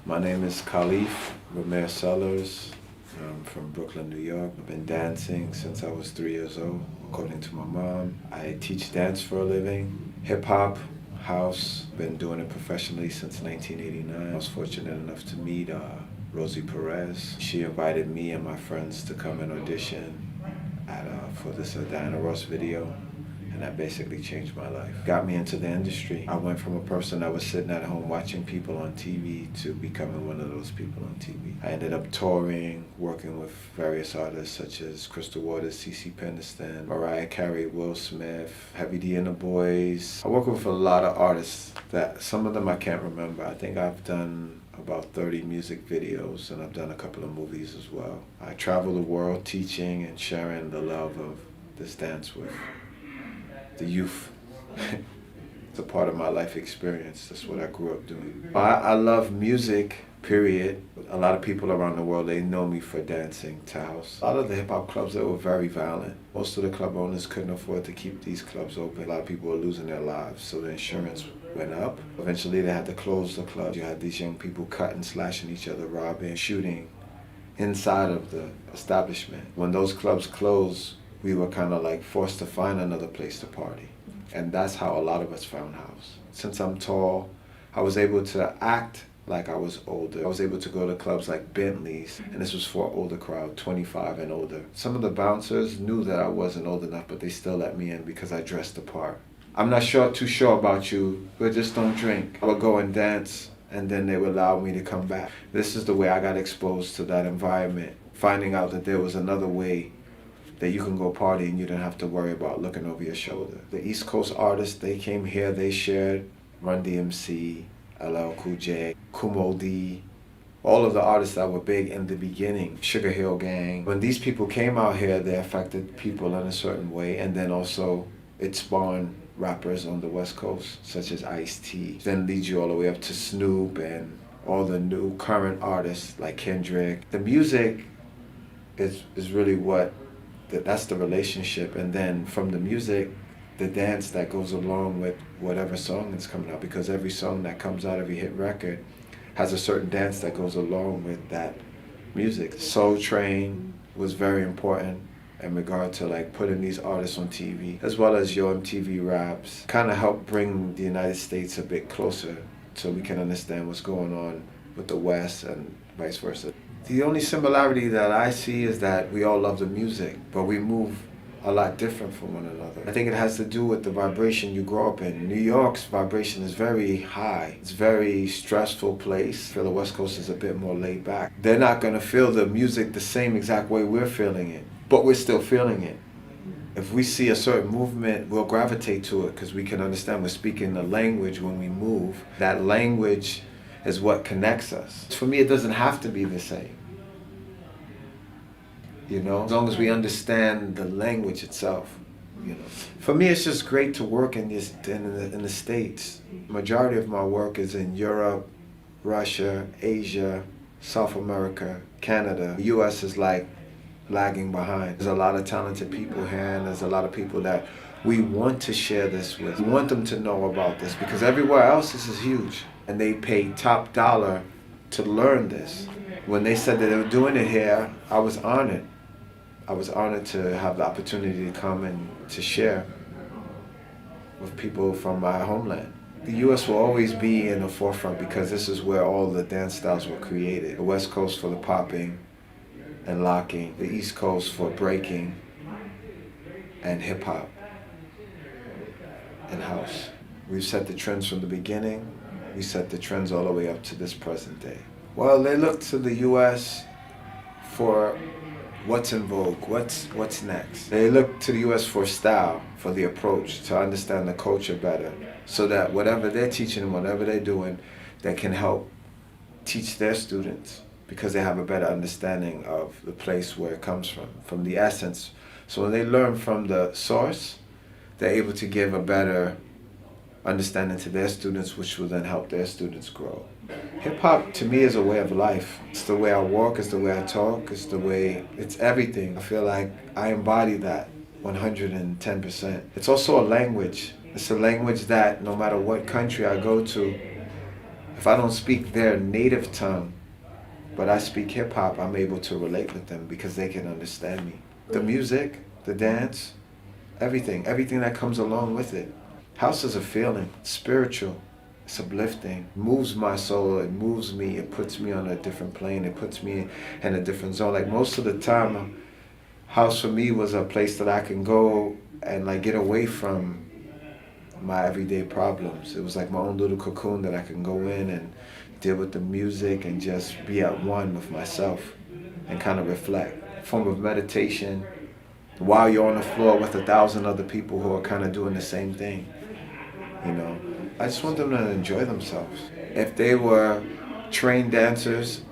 My name is Caleaf Sellers. I'm from Brooklyn, New York. I've been dancing since I was 3 years old, according to my mom. I teach dance for a living, hip hop, house. Been doing it professionally since 1989. I was fortunate enough to meet Rosie Perez. She invited me and my friends to come and audition for this Diana Ross video. And that basically changed my life. Got me into the industry. I went from a person that was sitting at home watching people on TV to becoming one of those people on TV. I ended up touring, working with various artists such as Crystal Waters, CeCe Peniston, Mariah Carey, Will Smith, Heavy D and the Boys. I work with a lot of artists that some of them I can't remember. I think I've done about 30 music videos, and I've done a couple of movies as well. I travel the world teaching and sharing the love of this dance with the youth. It's a part of my life experience. That's what I grew up doing. I love music, period. A lot of people around the world, they know me for dancing to house. A lot of the hip hop clubs, they were very violent. Most of the club owners couldn't afford to keep these clubs open. A lot of people were losing their lives, so the insurance went up. Eventually they had to close the club. You had these young people cutting, slashing each other, robbing, shooting inside of the establishment. When those clubs closed, we were kind of like forced to find another place to party. And that's how a lot of us found house. Since I'm tall, I was able to act like I was older. I was able to go to clubs like Bentley's, and this was for an older crowd, 25 and older. Some of the bouncers knew that I wasn't old enough, but they still let me in because I dressed the part. I'm not too sure about you, but just don't drink. I would go and dance, and then they would allow me to come back. This is the way I got exposed to that environment, finding out that there was another way that you can go party and you don't have to worry about looking over your shoulder. The East Coast artists, they came here, they shared Run DMC, LL Cool J, Kumo D, all of the artists that were big in the beginning, Sugar Hill Gang. When these people came out here, they affected people in a certain way, and then also it spawned rappers on the West Coast, such as Ice-T. Then leads you all the way up to Snoop and all the new current artists like Kendrick. The music is really that's the relationship, and then from the music, the dance that goes along with whatever song is coming out, because every song that comes out, every hit record, has a certain dance that goes along with that music. Soul Train was very important in regard to like putting these artists on TV, as well as Yo MTV Raps, kind of helped bring the United States a bit closer so we can understand what's going on with the West and vice versa. The only similarity that I see is that we all love the music, but we move a lot different from one another. I think it has to do with the vibration you grow up in. New York's vibration is very high. It's a very stressful place. I feel the West Coast is a bit more laid back. They're not gonna feel the music the same exact way we're feeling it, but we're still feeling it. If we see a certain movement, we'll gravitate to it because we can understand we're speaking the language when we move. That language is what connects us. For me, it doesn't have to be the same. You know, as long as we understand the language itself, you know. For me, it's just great to work in the States. Majority of my work is in Europe, Russia, Asia, South America, Canada. The US is like lagging behind. There's a lot of talented people here, and there's a lot of people that we want to share this with. We want them to know about this because everywhere else this is huge, and they pay top dollar to learn this. When they said that they were doing it here, I was honored. I was honored to have the opportunity to come and to share with people from my homeland. The US will always be in the forefront because this is where all the dance styles were created. The West Coast for the popping and locking, the East Coast for breaking and hip hop and house. We've set the trends from the beginning. We set the trends all the way up to this present day. Well, they look to the US for what's in vogue, what's next. They look to the US for style, for the approach, to understand the culture better, so that whatever they're teaching and whatever they're doing, they can help teach their students because they have a better understanding of the place where it comes from the essence. So when they learn from the source, they're able to give a better understanding to their students, which will then help their students grow. Hip hop to me is a way of life. It's the way I walk, it's the way I talk, it's everything. I feel like I embody that 110%. It's also a language. It's a language that no matter what country I go to, If I don't speak their native tongue, but I speak hip hop, I'm able to relate with them because they can understand me. The music, the dance, everything that comes along with it. House is a feeling, spiritual, it's uplifting, moves my soul, it moves me, it puts me on a different plane, it puts me in a different zone. Like most of the time, house for me was a place that I can go and like get away from my everyday problems. It was like my own little cocoon that I can go in and deal with the music and just be at one with myself and kind of reflect. A form of meditation while you're on the floor with 1,000 other people who are kind of doing the same thing, you know. I just want them to enjoy themselves. If they were trained dancers,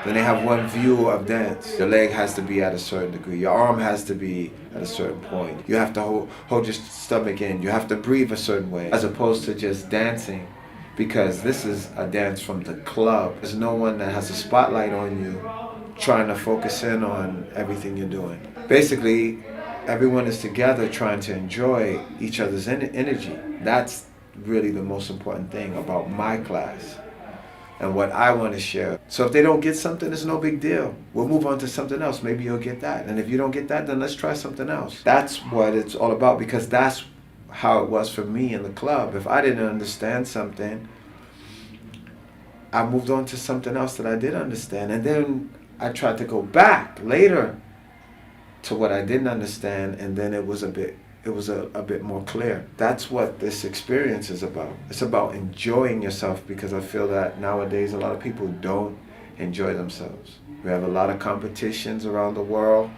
then they have one view of dance. Your leg has to be at a certain degree. Your arm has to be at a certain point. You have to hold your stomach in. You have to breathe a certain way, as opposed to just dancing, because this is a dance from the club. There's no one that has a spotlight on you trying to focus in on everything you're doing. Basically, everyone is together trying to enjoy each other's energy. That's really the most important thing about my class and what I want to share. So if they don't get something, it's no big deal. We'll move on to something else. Maybe you'll get that. And if you don't get that, then let's try something else. That's what it's all about, because that's how it was for me in the club. If I didn't understand something, I moved on to something else that I did understand. And then I tried to go back later to what I didn't understand, and then it was a bit more clear. That's what this experience is about. It's about enjoying yourself, because I feel that nowadays a lot of people don't enjoy themselves. We have a lot of competitions around the world,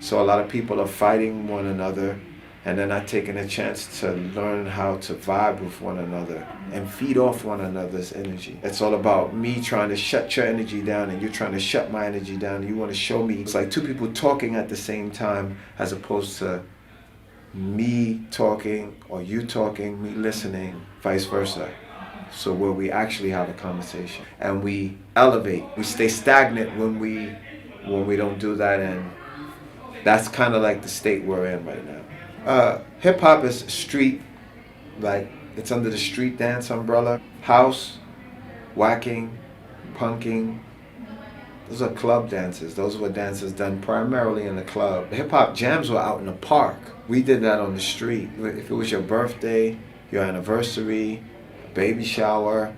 so a lot of people are fighting one another, and they're not taking a chance to learn how to vibe with one another and feed off one another's energy. It's all about me trying to shut your energy down and you're trying to shut my energy down. And you want to show me. It's like two people talking at the same time, as opposed to me talking or you talking, me listening, vice versa. So where we actually have a conversation and we elevate. We stay stagnant when we don't do that, and that's kind of like the state we're in right now. Hip hop is street, like it's under the street dance umbrella. House, whacking, punking, those are club dances. Those were dances done primarily in the club. Hip hop jams were out in the park. We did that on the street. If it was your birthday, your anniversary, baby shower,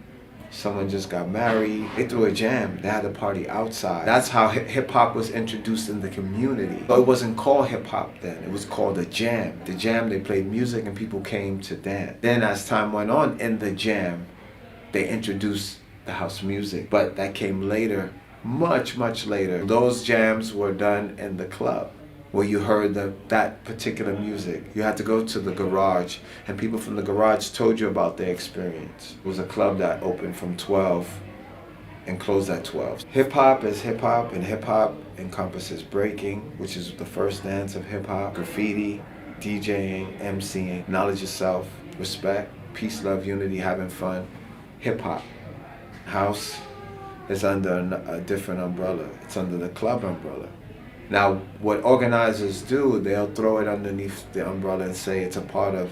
someone just got married, they threw a jam. They had a party outside. That's how hip hop was introduced in the community. But it wasn't called hip hop then. It was called a jam. The jam, they played music and people came to dance. Then as time went on in the jam, they introduced the house music. But that came later, much, much later. Those jams were done in the club, where you heard that particular music. You had to go to the garage, and people from the garage told you about their experience. It was a club that opened from 12 and closed at 12. Hip hop is hip hop, and hip hop encompasses breaking, which is the first dance of hip hop, graffiti, DJing, MCing, knowledge of self, respect, peace, love, unity, having fun. Hip hop. House is under a different umbrella. It's under the club umbrella. Now, what organizers do, they'll throw it underneath the umbrella and say it's a part of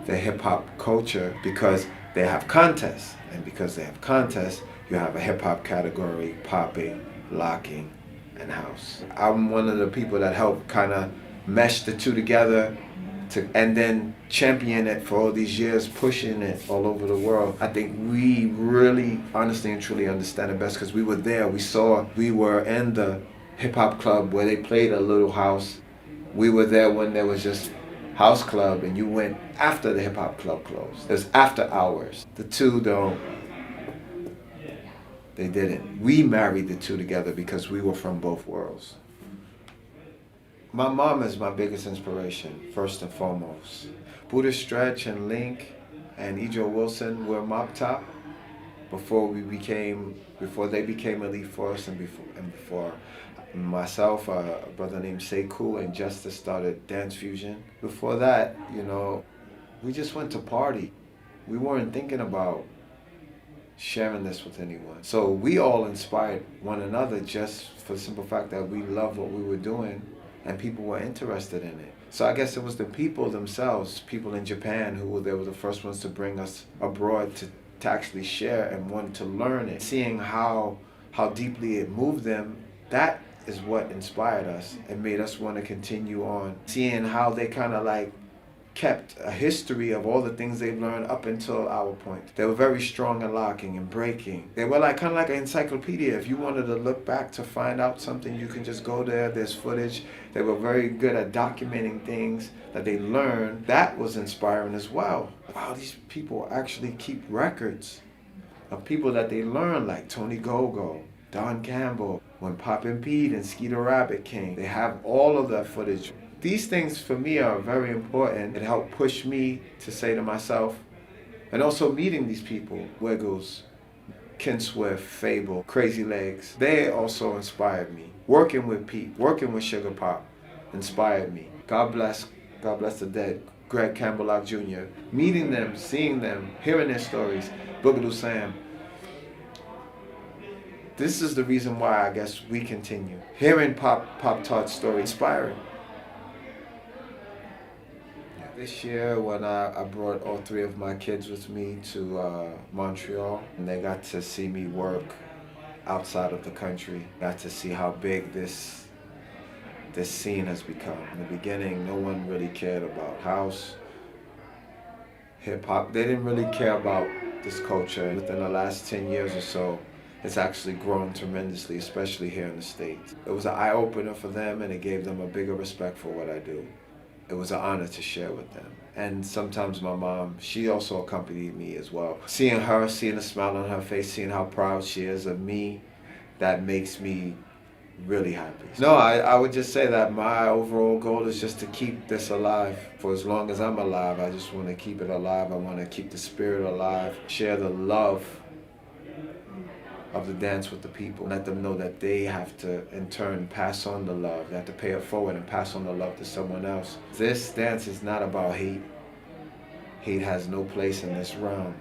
the hip-hop culture because they have contests. And because they have contests, you have a hip-hop category, popping, locking, and house. I'm one of the people that help kind of mesh the two together and then champion it for all these years, pushing it all over the world. I think we really, honestly and truly understand it best because we were there. We were in the hip hop club where they played a little house. We were there when there was just house club, and you went after the hip hop club closed. There's after hours. The two they didn't. We married the two together because we were from both worlds. My mom is my biggest inspiration, first and foremost. Buddha Stretch and Link and Ejo Wilson were Mop Top before they became Elite Force, and before myself, a brother named Sekou and Justice started Dance Fusion. Before that, we just went to party. We weren't thinking about sharing this with anyone. So we all inspired one another just for the simple fact that we loved what we were doing and people were interested in it. So I guess it was the people themselves, people in Japan, who were the first ones to bring us abroad to to actually share and want to learn it. Seeing how deeply it moved them, that is what inspired us and made us want to continue on. Seeing how they kind of like kept a history of all the things they've learned up until our point. They were very strong in locking and breaking. They were like kind of like an encyclopedia. If you wanted to look back to find out something, you can just go there. There's footage. They were very good at documenting things that they learned. That was inspiring as well. Wow, these people actually keep records of people that they learned, like Tony Gogo, Don Campbell, when Poppin' Pete and Skeeter Rabbit came. They have all of that footage. These things for me are very important. It helped push me to say to myself, and also meeting these people, Wiggles, Ken Swift, Fable, Crazy Legs, they also inspired me. Working with Pete, working with Sugar Pop inspired me. God bless the dead, Greg Campbell Jr. Meeting them, seeing them, hearing their stories, Boogaloo Sam. This is the reason why I guess we continue. Hearing Pop Tart's story, inspiring. This year when I brought all three of my kids with me to Montreal, and they got to see me work outside of the country, got to see how big this scene has become. In the beginning, no one really cared about house, hip-hop. They didn't really care about this culture. Within the last 10 years or so, it's actually grown tremendously, especially here in the States. It was an eye-opener for them, and it gave them a bigger respect for what I do. It was an honor to share with them. And sometimes my mom, she also accompanied me as well. Seeing her, seeing the smile on her face, seeing how proud she is of me, that makes me really happy. No, I would just say that my overall goal is just to keep this alive. For as long as I'm alive, I just want to keep it alive. I want to keep the spirit alive, share the love of the dance with the people. Let them know that they have to, in turn, pass on the love. They have to pay it forward and pass on the love to someone else. This dance is not about hate. Hate has no place in this realm.